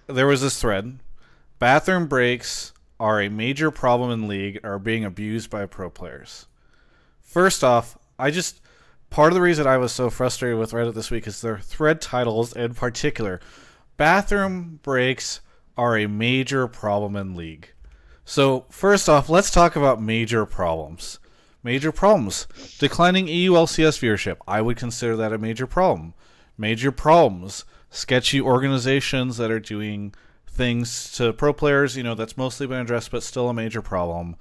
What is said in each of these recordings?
there was this thread. Bathroom breaks are a major problem in league, are being abused by pro players. First off, part of the reason I was so frustrated with Reddit this week is their thread titles in particular. Bathroom breaks are a major problem in league. So first off, let's talk about major problems. Major problems. Declining EULCS viewership. I would consider that a major problem. Major problems. Sketchy organizations that are doing things to pro players, that's mostly been addressed, but still a major problem.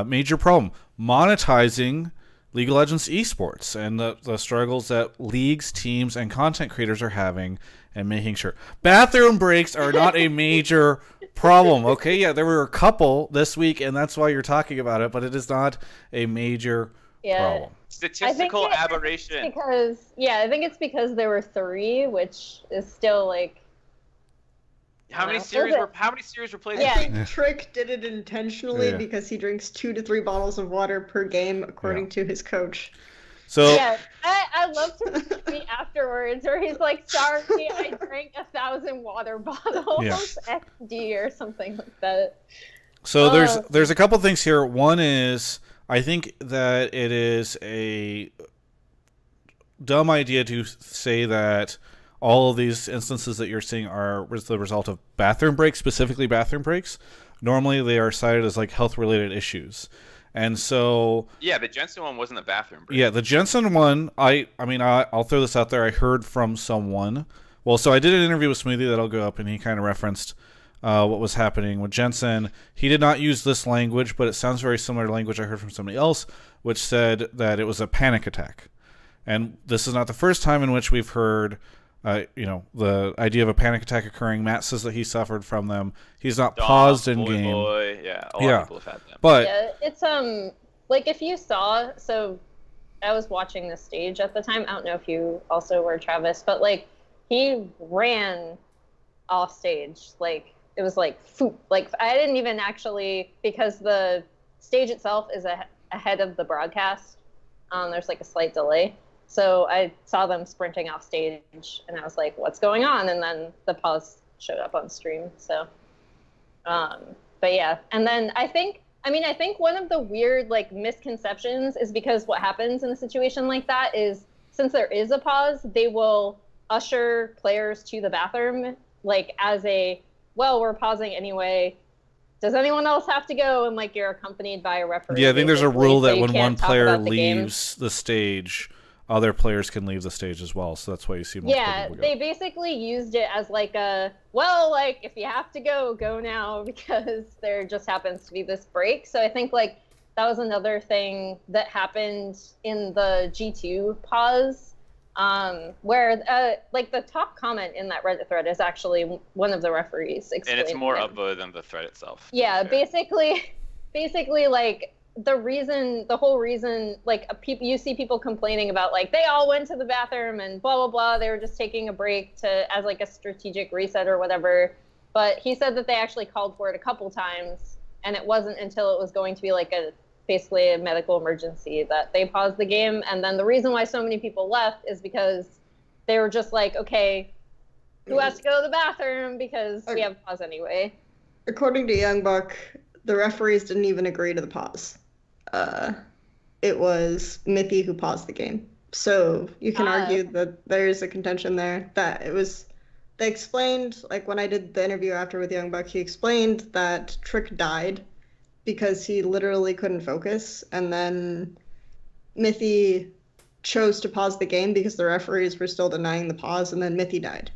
Major problem. Monetizing League of Legends esports and the struggles that leagues, teams, and content creators are having and making sure. Bathroom breaks are not a major problem, okay? Yeah, there were a couple this week, and that's why you're talking about it, but it is not a major problem. Statistical aberration. I think it's because there were 3, which is still like... How many series were played? I think Trick did it intentionally because he drinks 2 to 3 bottles of water per game, according to his coach. So I love to tweet afterwards where he's like, "Sorry, I drank 1,000 water bottles, XD or something like that." So there's a couple things here. One is I think that it is a dumb idea to say that all of these instances that you're seeing are the result of bathroom breaks, specifically bathroom breaks. Normally they are cited as like health-related issues. And so... Yeah, the Jensen one wasn't a bathroom break. Yeah, the Jensen one, I'll throw this out there. I heard from someone. Well, so I did an interview with Smoothie that'll go up, and he kind of referenced what was happening with Jensen. He did not use this language, but it sounds very similar to language I heard from somebody else, which said that it was a panic attack. And this is not the first time in which we've heard... the idea of a panic attack occurring. Matt says that he suffered from them. He's not paused in game. A lot of people have had them. But it's like if you saw. So I was watching the stage at the time. I don't know if you also were, Travis, but like he ran off stage. Like it was like foop. Like I didn't even actually, because the stage itself is ahead of the broadcast. There's like a slight delay. So I saw them sprinting off stage, and I was like, "What's going on?" And then the pause showed up on stream. So, but yeah. And then I think one of the weird like misconceptions is because what happens in a situation like that is since there is a pause, they will usher players to the bathroom like as we're pausing anyway. Does anyone else have to go? And like you're accompanied by a referee. Yeah, I think there's a rule that so when one player leaves the stage, other players can leave the stage as well, so that's why you see more people go. They basically used it as like if you have to go now, because there just happens to be this break. So I think like that was another thing that happened in the G2 pause, where like the top comment in that Reddit thread is actually one of the referees explaining. And it's more upvoted than the thread itself. Yeah, basically like the whole reason, like you see people complaining about like they all went to the bathroom and blah blah blah. They were just taking a break as like a strategic reset or whatever. But he said that they actually called for it a couple times, and it wasn't until it was going to be like basically a medical emergency that they paused the game. And then the reason why so many people left is because they were just like, okay, who has to go to the bathroom because we have pause anyway. According to Young Buck, the referees didn't even agree to the pause. It was Mithy who paused the game. So you can argue that there's a contention there that it was. They explained, like when I did the interview after with Young Buck, he explained that Trick died because he literally couldn't focus, and then Mithy chose to pause the game because the referees were still denying the pause, and then Mithy died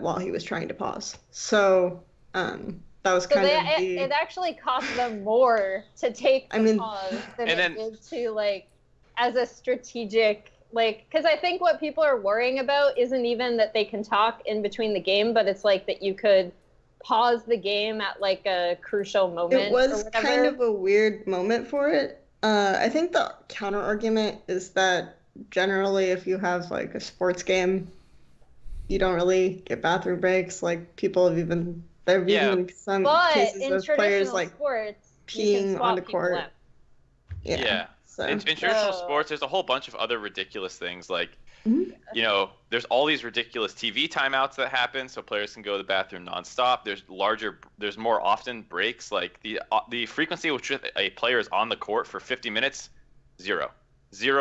while he was trying to pause. So that was it actually cost them more to take the pause than it did to like as a strategic, like, because I think what people are worrying about isn't even that they can talk in between the game, but it's like that you could pause the game at like a crucial moment. It was kind of a weird moment for it. I think the counter argument is that generally if you have like a sports game, you don't really get bathroom breaks. Like people have even there have been some cases of players like sports, peeing on the court. Yeah. So. In traditional sports, there's a whole bunch of other ridiculous things like You know, there's all these ridiculous TV timeouts that happen, so players can go to the bathroom nonstop. There's more often breaks. Like the frequency at which a player is on the court for 50 minutes, zero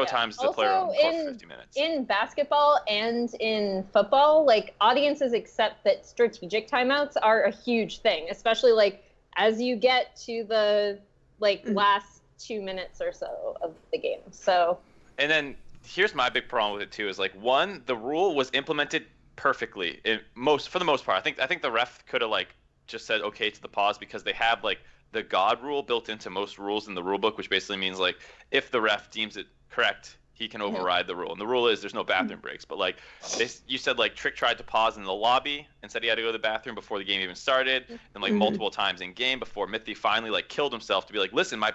times the player on the court for 50 minutes. In basketball and in football, like audiences accept that strategic timeouts are a huge thing, especially like as you get to the last 2 minutes or so of the game. So. And then here's my big problem with it too: is like, one, the rule was implemented perfectly for the most part. I think the ref could have like just said okay to the pause, because they have like the God rule built into most rules in the rule book, which basically means like if the ref deems it correct, he can override the rule. And the rule is there's no bathroom breaks. But like you said, like Trick tried to pause in the lobby and said he had to go to the bathroom before the game even started, and like multiple times in game before Mithy finally like killed himself to be like, listen, my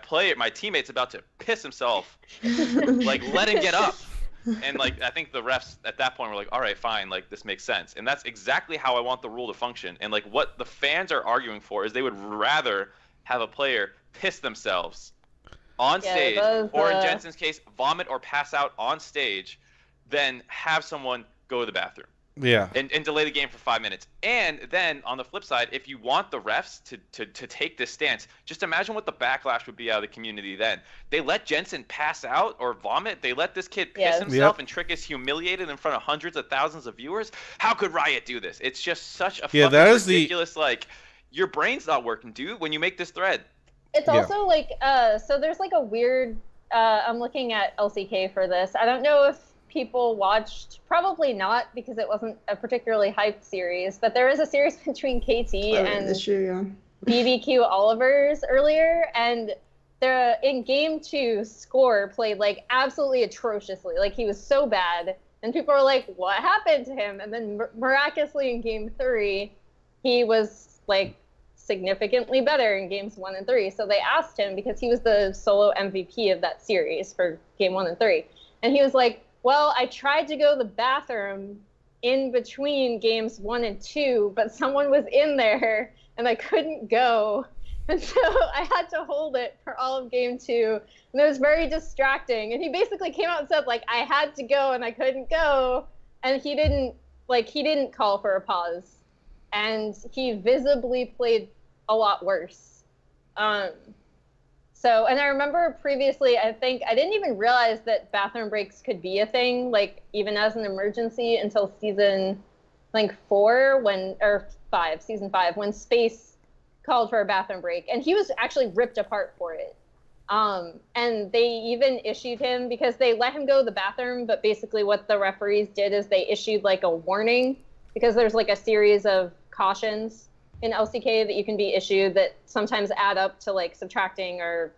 teammate's about to piss himself, like let him get up. And like I think the refs at that point were like, all right, fine, like this makes sense. And that's exactly how I want the rule to function. And like what the fans are arguing for is they would rather have a player piss themselves on stage, or in Jensen's case, vomit or pass out on stage, than have someone go to the bathroom. Yeah. And delay the game for 5 minutes. And then on the flip side, if you want the refs to take this stance, just imagine what the backlash would be out of the community then. They let Jensen pass out or vomit. They let this kid piss himself, and Trick is humiliated in front of hundreds of thousands of viewers. How could Riot do this? It's just such a fucking ridiculous, like, your brain's not working, dude, when you make this thread. It's also like, so there's like a weird, I'm looking at LCK for this. I don't know if people watched, probably not, because it wasn't a particularly hyped series, but there was a series between KT and BBQ Olivers earlier, and in game 2, Score played like absolutely atrociously. Like he was so bad, and people were like, what happened to him? And then miraculously in game 3, he was like significantly better in games 1 and 3. So they asked him, because he was the solo MVP of that series for game 1 and 3. And he was like, well, I tried to go to the bathroom in between games 1 and 2, but someone was in there and I couldn't go. And so I had to hold it for all of game 2. And it was very distracting. And he basically came out and said, like, I had to go and I couldn't go. And he didn't call for a pause. And he visibly played a lot worse. So, and I remember previously, I think I didn't even realize that bathroom breaks could be a thing, like even as an emergency, until season like 4 or 5, season 5, when Space called for a bathroom break, and he was actually ripped apart for it. And they even issued him, because they let him go to the bathroom, but basically what the referees did is they issued like a warning, because there's like a series of cautions in LCK that you can be issued that sometimes add up to like subtracting or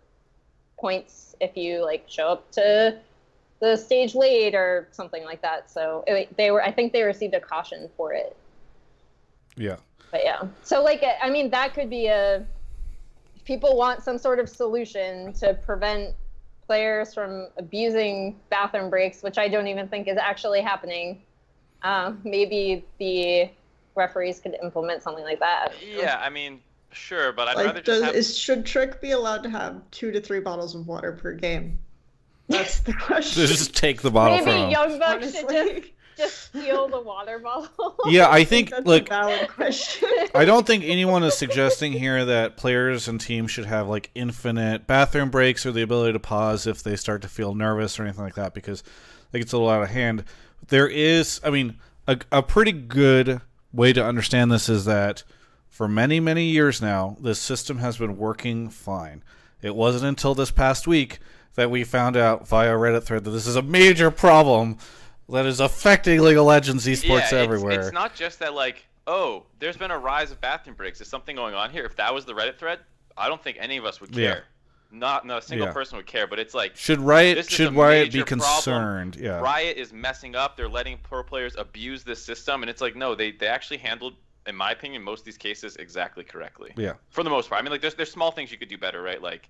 points if you like show up to the stage late or something like that. So I think they received a caution for it. Yeah. But yeah, so like, I mean, that could be if people want some sort of solution to prevent players from abusing bathroom breaks, which I don't even think is actually happening. Maybe the referees could implement something like that. Yeah, I mean, sure, but I'd rather just have... Should Trick be allowed to have 2 to 3 bottles of water per game? That's the question. Just take the bottle from him. Maybe Young Bucks should just steal the water bottle. Yeah, I think that's like a valid question. I don't think anyone is suggesting here that players and teams should have like infinite bathroom breaks or the ability to pause if they start to feel nervous or anything like that, because like it's a little out of hand. There is, I mean, a pretty good way to understand this is that for many, many years now, this system has been working fine. It wasn't until this past week that we found out via Reddit thread that this is a major problem that is affecting League of Legends esports everywhere. It's not just that, like, oh, there's been a rise of bathroom breaks. Is something going on here? If that was the Reddit thread, I don't think any of us would care. Yeah. Not a single person would care, but it's like, should Riot be concerned? Problem. Yeah. Riot is messing up. They're letting pro players abuse this system, and it's like, no, they actually handled, in my opinion, most of these cases exactly correctly. Yeah. For the most part. I mean, like, there's small things you could do better, right? Like,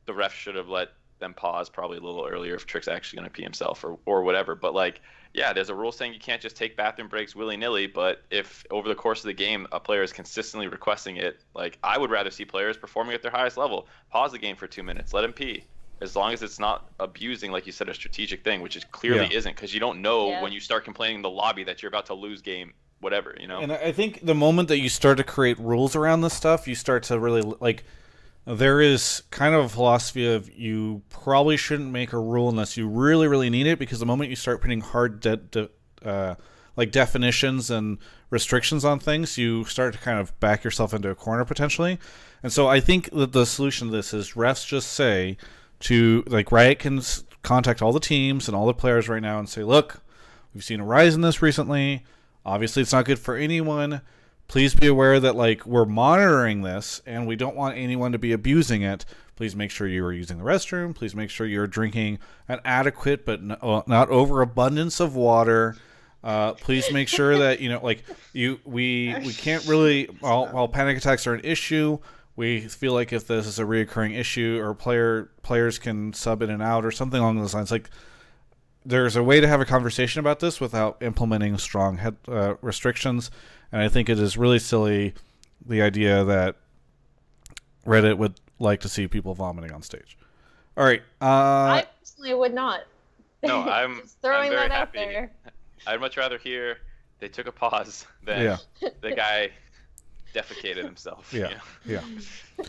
the ref should have let them pause probably a little earlier if Trick's actually going to pee himself or whatever. But like, yeah, there's a rule saying you can't just take bathroom breaks willy-nilly, but if over the course of the game a player is consistently requesting it, like, I would rather see players performing at their highest level. Pause the game for 2 minutes, let him pee. as long as it's not abusing, like you said, a strategic thing, which it clearly isn't, because you don't know when you start complaining in the lobby that you're about to lose game, whatever, you know? And I think the moment that you start to create rules around this stuff, you start to really, like, there is kind of a philosophy of you probably shouldn't make a rule unless you really, really need it, because the moment you start putting hard like definitions and restrictions on things, you start to kind of back yourself into a corner potentially. And so I think that the solution to this is refs just say to, like, Riot can contact all the teams and all the players right now and say, look, we've seen a rise in this recently. Obviously, it's not good for anyone. Please be aware that, like, we're monitoring this and we don't want anyone to be abusing it. Please make sure you are using the restroom. Please make sure you're drinking an adequate but not overabundance of water. Please make sure that, you know, like, we can't really, while panic attacks are an issue, we feel like if this is a reoccurring issue, or players can sub in and out or something along those lines. Like, there's a way to have a conversation about this without implementing strong restrictions. And I think it is really silly, the idea that Reddit would like to see people vomiting on stage. All right. I personally would not. No, I'm Just throwing I'm very that out happy. there. I'd much rather hear they took a pause than the guy defecated himself. Yeah. You know? Yeah.